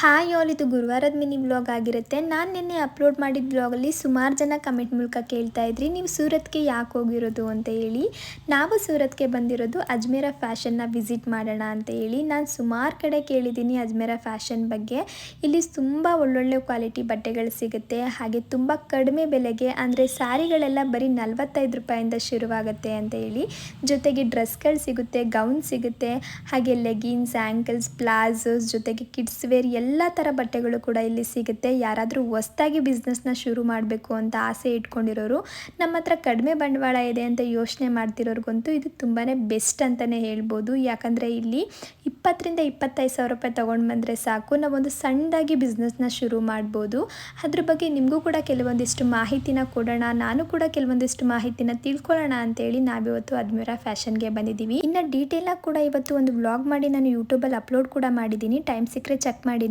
Hi all, ಇದು ಗುರುವಾರದ mini vlog ಆಗಿರುತ್ತೆ. ನಾನು ನಿನ್ನೆ ಅಪ್ಲೋಡ್ ಮಾಡಿದ ವ್ಲಾಗಲ್ಲಿ ಸುಮಾರು ಜನ ಕಮೆಂಟ್ ಮೂಲಕ ಕೇಳ್ತಾ ಇದ್ರಿ, ನೀವು ಸೂರತ್ಗೆ ಯಾಕೆ ಹೋಗಿರೋದು ಅಂತ ಹೇಳಿ. ನಾವು ಸೂರತ್ಗೆ ಬಂದಿರೋದು ಅಜ್ಮೇರ ಫ್ಯಾಷನ್ನ ವಿಸಿಟ್ ಮಾಡೋಣ ಅಂತ ಹೇಳಿ. ನಾನು ಸುಮಾರು ಕಡೆ ಕೇಳಿದ್ದೀನಿ ಅಜ್ಮೇರ ಫ್ಯಾಷನ್ ಬಗ್ಗೆ. ಇಲ್ಲಿ ತುಂಬ ಒಳ್ಳೊಳ್ಳೆ ಕ್ವಾಲಿಟಿ ಬಟ್ಟೆಗಳು ಸಿಗುತ್ತೆ, ಹಾಗೆ ತುಂಬ ಕಡಿಮೆ ಬೆಲೆಗೆ, ಅಂದರೆ ಸ್ಯಾರಿಗಳೆಲ್ಲ ಬರೀ 45 ರೂಪಾಯಿಂದ ಶುರುವಾಗುತ್ತೆ ಅಂತ ಹೇಳಿ. ಜೊತೆಗೆ ಡ್ರೆಸ್ಗಳು ಸಿಗುತ್ತೆ, ಗೌನ್ ಸಿಗುತ್ತೆ, ಹಾಗೆ ಲೆಗಿನ್ಸ್, ಆ್ಯಂಕಲ್ಸ್, ಪ್ಲಾಜೋಸ್, ಜೊತೆಗೆ ಕಿಡ್ಸ್ ವೇರ್ ಎಲ್ಲ ಥರ ಬಟ್ಟೆಗಳು ಕೂಡ ಇಲ್ಲಿ ಸಿಗುತ್ತೆ. ಯಾರಾದರೂ ಹೊಸ್ದಾಗಿ ಬಿಸ್ನೆಸ್ನ ಶುರು ಮಾಡಬೇಕು ಅಂತ ಆಸೆ ಇಟ್ಕೊಂಡಿರೋರು, ನಮ್ಮ ಹತ್ರ ಕಡಿಮೆ ಬಂಡವಾಳ ಇದೆ ಅಂತ ಯೋಚನೆ ಮಾಡ್ತಿರೋರ್ಗಂತೂ ಇದು ತುಂಬಾ ಬೆಸ್ಟ್ ಅಂತಲೇ ಹೇಳ್ಬೋದು. ಯಾಕಂದರೆ ಇಲ್ಲಿ 20 ರಿಂದ 25 ಸಾವಿರ ರೂಪಾಯಿ ತೊಗೊಂಡು ಬಂದರೆ ಸಾಕು, ನಾವೊಂದು ಸಣ್ಣದಾಗಿ ಬಿಸ್ನೆಸ್ನ ಶುರು ಮಾಡ್ಬೋದು. ಅದ್ರ ಬಗ್ಗೆ ನಿಮಗೂ ಕೂಡ ಕೆಲವೊಂದಿಷ್ಟು ಮಾಹಿತಿನ ಕೊಡೋಣ, ನಾನು ಕೂಡ ಕೆಲವೊಂದಿಷ್ಟು ಮಾಹಿತಿನ ತಿಳ್ಕೊಳ್ಳೋಣ ಅಂತೇಳಿ ನಾವಿವತ್ತು ಅಜ್ಮೇರ ಫ್ಯಾಷನ್ಗೆ ಬಂದಿದ್ದೀವಿ. ಇನ್ನು ಡೀಟೇಲಾಗಿ ಕೂಡ ಇವತ್ತು ಒಂದು ವ್ಲಾಗ್ ಮಾಡಿ ನಾನು ಯೂಟ್ಯೂಬಲ್ಲಿ ಅಪ್ಲೋಡ್ ಕೂಡ ಮಾಡಿದ್ದೀನಿ. ಟೈಮ್ ಸಿಕ್ಕರೆ ಚೆಕ್ ಮಾಡಿ.